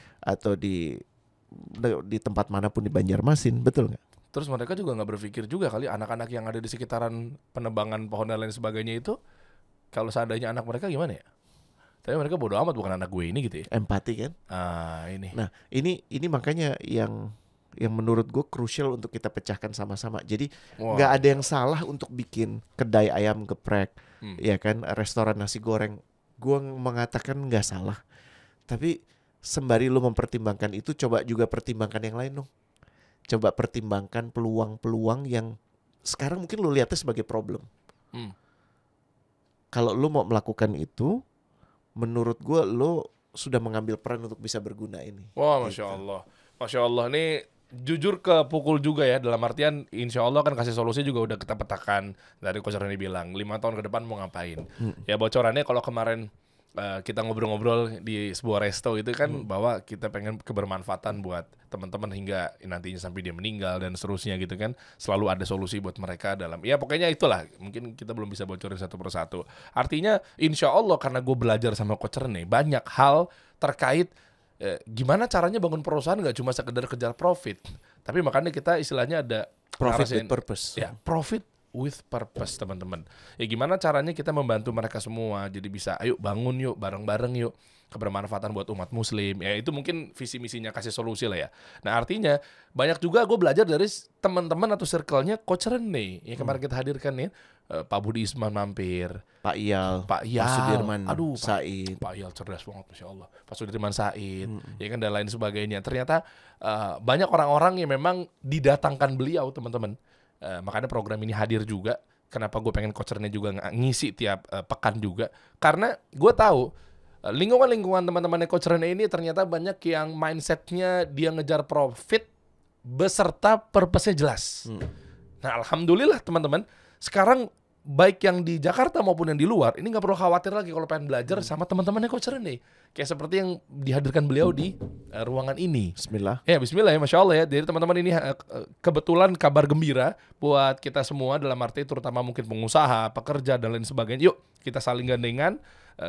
tempat manapun di Banjarmasin, betul nggak? Terus mereka juga nggak berpikir juga kali anak-anak yang ada di sekitaran penebangan pohon dan lain sebagainya itu, kalau seandainya anak mereka gimana ya? Tapi mereka bodo amat bukan anak gue ini gitu ya. Empati kan? Ini. Nah ini makanya yang menurut gue krusial untuk kita pecahkan sama-sama. Jadi nggak ada yang salah untuk bikin kedai ayam geprek, ya kan, restoran nasi goreng. Gue mengatakan nggak salah. Tapi sembari lu mempertimbangkan itu, coba juga pertimbangkan yang lain dong. Coba pertimbangkan peluang-peluang yang sekarang mungkin lu lihatnya sebagai problem. Kalau lu mau melakukan itu, menurut gue lu sudah mengambil peran untuk bisa berguna ini. Wah, Masya Allah. Masya Allah, ini jujur kepukul juga ya, dalam artian insya Allah kan kasih solusi juga udah kita petakan. Dari Coach Rani bilang 5 tahun ke depan mau ngapain. Ya bocorannya kalau kemarin kita ngobrol-ngobrol di sebuah resto itu kan bahwa kita pengen kebermanfaatan buat teman-teman hingga nantinya sampai dia meninggal dan seterusnya gitu kan. Selalu ada solusi buat mereka dalam, ya pokoknya itulah. Mungkin kita belum bisa bocorin satu persatu. Artinya insya Allah karena gue belajar sama Coach Rani banyak hal terkait gimana caranya bangun perusahaan nggak cuma sekedar kejar profit, tapi makanya kita istilahnya ada profit with purpose. Ya, profit with purpose, teman-teman. Ya gimana caranya kita membantu mereka semua jadi bisa, ayo bangun yuk bareng-bareng yuk, kebermanfaatan buat umat muslim. Ya itu mungkin visi misinya kasih solusi lah ya. Nah artinya banyak juga gue belajar dari teman-teman atau circle-nya Coach Rene yang kemarin kita hadirkan nih. Pak Budi Isman mampir, Pak Iyal, Pak Sudirman Said. Pak Iyal cerdas banget, Masya Allah. Pak Sudirman Said, ya kan, dan lain sebagainya. Ternyata banyak orang-orang yang memang didatangkan beliau, teman-teman. Makanya program ini hadir juga. Kenapa gue pengen Coach Rene juga ngisi tiap pekan juga? Karena gue tahu lingkungan teman-temannya Coach Rene ini ternyata banyak yang mindsetnya dia ngejar profit beserta purpose-nya jelas. Nah alhamdulillah teman-teman, sekarang baik yang di Jakarta maupun yang di luar, ini nggak perlu khawatir lagi kalau pengen belajar sama teman-temannya Coach Rene. Kayak seperti yang dihadirkan beliau di ruangan ini. Bismillah. Ya, bismillah ya, Masya Allah ya. Jadi teman-teman ini kebetulan kabar gembira buat kita semua, dalam arti terutama mungkin pengusaha, pekerja, dan lain sebagainya. Yuk, kita saling gandengan.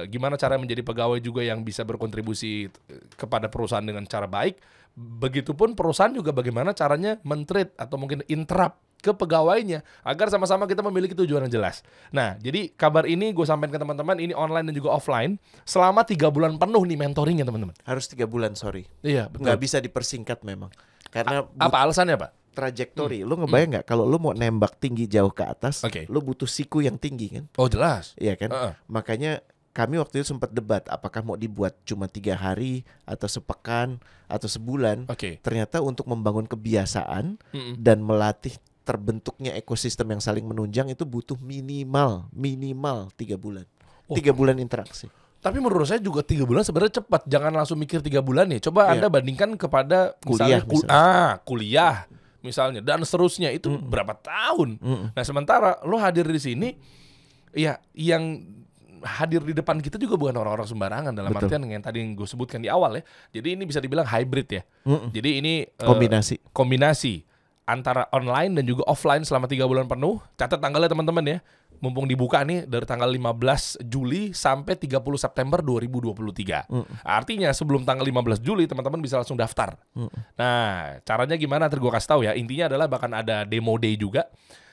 Gimana cara menjadi pegawai juga yang bisa berkontribusi kepada perusahaan dengan cara baik. Begitupun perusahaan juga bagaimana caranya men-treat atau mungkin interrupt ke pegawainya agar sama-sama kita memiliki tujuan yang jelas. Nah, jadi kabar ini gue sampaikan ke teman-teman, ini online dan juga offline selama 3 bulan penuh nih mentoringnya teman-teman. Harus 3 bulan, sorry. Iya, betul. Nggak bisa dipersingkat memang. Karena apa alasannya, Pak? Trajektori. Lu ngebayang nggak kalau lu mau nembak tinggi jauh ke atas, Oke. lu butuh siku yang tinggi kan? Oh, jelas. Iya kan? Makanya kami waktu itu sempat debat apakah mau dibuat cuma 3 hari atau sepekan atau sebulan. Oke. Ternyata untuk membangun kebiasaan dan melatih terbentuknya ekosistem yang saling menunjang itu butuh minimal 3 bulan. 3 bulan interaksi. Tapi menurut saya juga 3 bulan sebenarnya cepat. Jangan langsung mikir 3 bulan nih. Coba Anda bandingkan kepada kuliah, kuliah misalnya dan seterusnya itu berapa tahun. Nah, sementara lo hadir di sini, ya yang hadir di depan kita juga bukan orang-orang sembarangan dalam artian yang tadi gue sebutkan di awal ya. Jadi ini bisa dibilang hybrid ya. Jadi ini kombinasi antara online dan juga offline selama 3 bulan penuh. Catat tanggalnya teman-teman ya. Mumpung dibuka nih dari tanggal 15 Juli sampai 30 September 2023. Artinya sebelum tanggal 15 Juli teman-teman bisa langsung daftar. Nah, caranya gimana? Nanti gue kasih tahu ya. Intinya adalah bahkan ada demo day juga.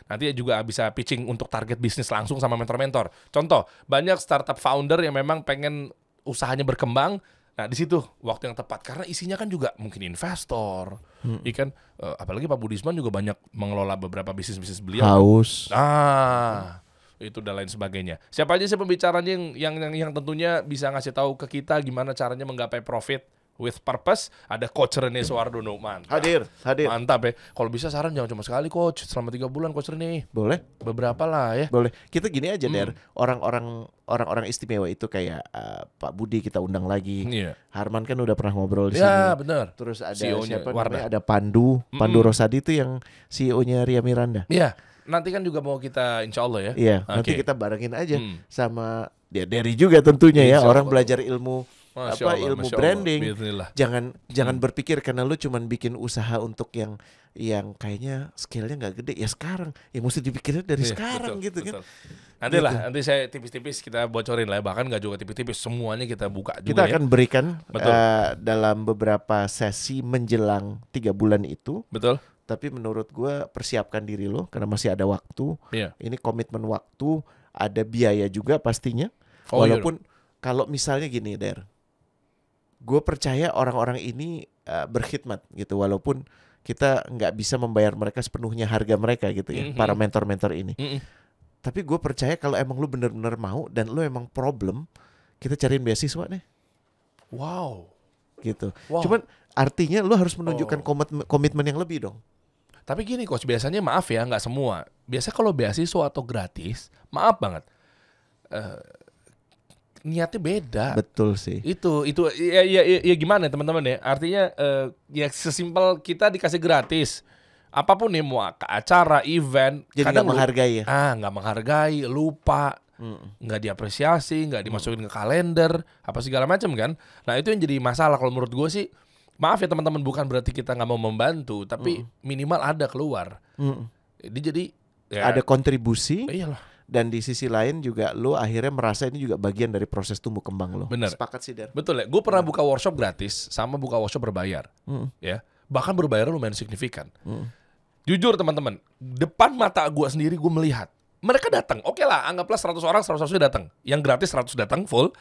Nanti juga bisa pitching untuk target bisnis langsung sama mentor-mentor. Contoh, banyak startup founder yang memang pengen usahanya berkembang. Nah, di situ waktu yang tepat karena isinya kan juga mungkin investor, ikan apalagi Pak Budisman juga banyak mengelola beberapa bisnis beliau. Haus. Itu dan lain sebagainya. Siapa aja sih pembicaranya yang tentunya bisa ngasih tahu ke kita gimana caranya menggapai profit with purpose? Ada Coach Rene Suwardono. Mantap. Hadir. Mantap ya. Kalau bisa saran jangan cuma sekali Coach, selama 3 bulan Coach Rene. Boleh. Beberapa lah ya. Boleh. Kita gini aja Der, orang-orang istimewa itu kayak Pak Budi kita undang lagi. Iya. Harman kan udah pernah ngobrol di sini. Ya, benar. Terus ada CEO-nya, siapa Warna. namanya? Ada Pandu Rosadi itu yang CEO-nya Ria Miranda. Iya. Nanti kan juga mau kita insya Allah ya. Iya, nanti kita barengin aja sama dia Derry juga tentunya ya. Orang belajar ilmu ilmu branding. Jangan berpikir karena lu cuman bikin usaha untuk yang kayaknya scale-nya nggak gede ya sekarang. Ya mesti dipikirnya dari sekarang gitu kan. Nanti saya tipis-tipis kita bocorin lah, bahkan nggak juga tipis-tipis, semuanya kita buka juga. Kita akan berikan dalam beberapa sesi menjelang 3 bulan itu. Betul. Tapi menurut gue persiapkan diri lo karena masih ada waktu. Ini komitmen waktu, ada biaya juga pastinya. Walaupun kalau misalnya gini Der, gue percaya orang-orang ini berkhidmat gitu. Walaupun kita nggak bisa membayar mereka sepenuhnya harga mereka gitu ya, para mentor-mentor ini. Tapi gue percaya kalau emang lu bener-bener mau dan lu emang problem, kita cariin beasiswa deh. Wow. Gitu. Cuman artinya lu harus menunjukkan komitmen yang lebih dong. Tapi gini Coach, biasanya maaf ya, nggak semua. Biasa kalau beasiswa atau gratis, maaf banget, niatnya beda. Betul sih. Itu ya gimana teman-teman ya? Artinya ya sesimpel kita dikasih gratis. Apapun nih, mau ke acara, event, jadi nggak menghargai ya? Nggak menghargai, lupa, nggak diapresiasi, nggak dimasukin ke kalender, apa segala macam kan? Nah itu yang jadi masalah kalau menurut gue sih. Maaf ya teman-teman, bukan berarti kita nggak mau membantu, tapi minimal ada keluar. Jadi ya, ada kontribusi. Iyalah. Dan di sisi lain juga lo akhirnya merasa ini juga bagian dari proses tumbuh kembang lo. Bener. Sepakat sih Der. Betul ya. Gue pernah buka workshop gratis sama buka workshop berbayar. Ya. Bahkan berbayar lumayan signifikan. Jujur teman-teman, depan mata gue sendiri gue melihat mereka datang. Oke lah, anggaplah 100 orang 100 datang. Yang gratis 100 datang full.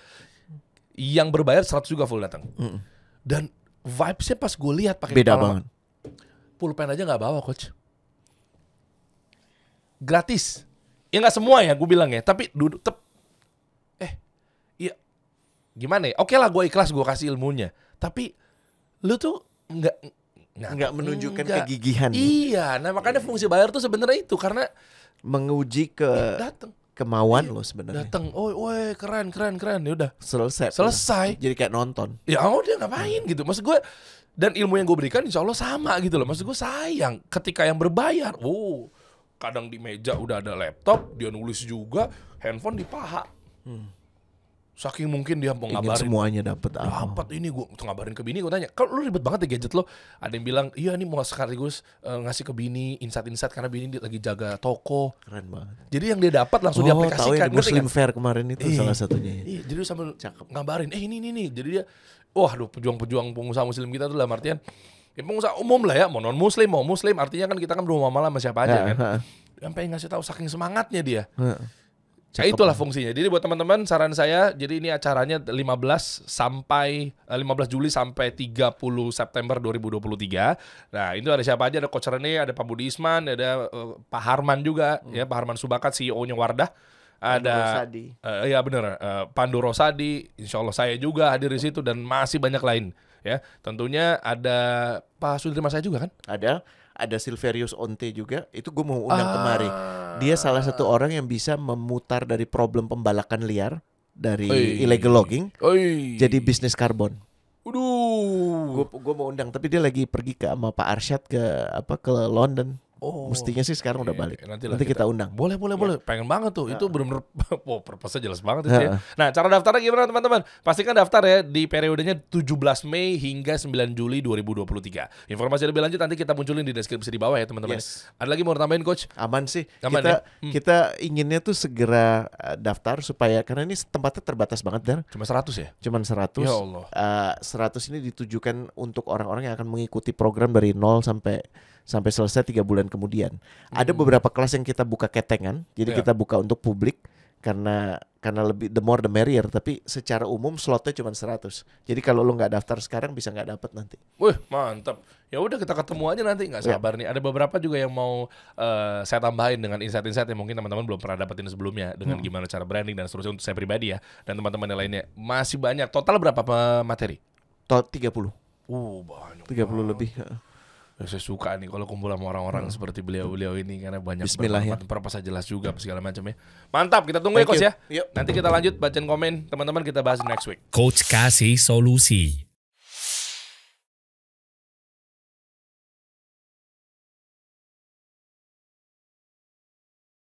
Yang berbayar 100 juga full datang. Dan vibes-nya pas gue lihat pakai beda banget. Pulpen aja nggak bawa Coach. Gratis. Ya nggak semua ya gue bilang ya. Tapi duduk iya. Gimana ya? Oke lah gue ikhlas, gue kasih ilmunya. Tapi lu tuh nggak menunjukkan kegigihan. Iya. Nah makanya fungsi bayar tuh sebenarnya itu karena menguji kemauan lo sebenarnya. Datang, keren. Ya udah. Selesai. Jadi kayak nonton. Ya dia ngapain gitu. Maksud gue, dan ilmu yang gue berikan insya Allah sama gitu loh. Maksud gue sayang ketika yang berbayar, kadang di meja udah ada laptop, dia nulis juga, handphone di paha. Saking mungkin dia mau ngabarin semuanya dapat ini gue ngabarin ke bini, gue tanya, kalau lu ribet banget ya gadget lo. Ada yang bilang, iya ini mau sekaligus ngasih ke bini insight karena bini dia lagi jaga toko. Keren banget. Jadi yang dia dapat langsung diaplikasikan. Tahu yang di Muslim Fair kemarin itu salah satunya. Iya, jadi sambil ngabarin, ini. Jadi dia, pejuang-pejuang pengusaha muslim kita tuh lah artian, ya pengusaha umum lah ya, mau non muslim mau muslim, artinya kan kita kan bermuamalah sama siapa aja kan. Sampai ngasih tahu saking semangatnya dia. Nah, itulah fungsinya. Jadi buat teman-teman, saran saya, jadi ini acaranya 15 Juli sampai 30 September 2023. Nah, itu ada siapa aja? Ada Coach Rene, ada Pak Budi Isman, ada Pak Harman juga, ya Pak Harman Subakat, CEO-nya Wardah. Ada ya benar, Pandu Rosadi, insya Allah saya juga hadir di situ dan masih banyak lain. Ya, tentunya ada Pak Sudirman saya juga kan? Ada Silverius Onte juga, itu gue mau undang kemari. Dia salah satu orang yang bisa memutar dari problem pembalakan liar, dari illegal logging, jadi bisnis karbon. Gue mau undang, tapi dia lagi pergi sama Pak Arsyad ke London. Mestinya sih sekarang udah balik. Nanti kita undang. Boleh. Pengen banget tuh. Itu benar-benar purpose-nya jelas banget itu ya. Nah, cara daftarnya gimana teman-teman? Pastikan daftar ya di periodenya 17 Mei hingga 9 Juli 2023. Informasi lebih lanjut nanti kita munculin di deskripsi di bawah ya teman-teman. Ada lagi mau tambahin Coach? Aman sih. Kita inginnya tuh segera daftar supaya, karena ini tempatnya terbatas banget Dan. Cuma 100 ya? Cuma 100. Ya Allah. 100 ini ditujukan untuk orang-orang yang akan mengikuti program dari 0 sampai selesai 3 bulan kemudian. Ada beberapa kelas yang kita buka ketengan, jadi kita buka untuk publik karena lebih the more the merrier. Tapi secara umum slotnya cuma 100. Jadi kalau lo nggak daftar sekarang bisa nggak dapet nanti. Wih mantap. Ya udah kita ketemu aja nanti, nggak sabar nih. Ada beberapa juga yang mau saya tambahin dengan insight-insight yang mungkin teman-teman belum pernah dapetin sebelumnya dengan gimana cara branding dan seterusnya untuk saya pribadi ya dan teman-teman yang lainnya. Masih banyak. Total berapa materi? 30. Banyak. 30 lebih. Saya suka nih kalau kumpul sama orang-orang seperti beliau-beliau ini karena banyak purpose jelas juga segala macam ya. Mantap, kita tunggu ya Coach ya. Nanti kita lanjut bacain komen teman-teman, kita bahas next week. Coach kasih solusi.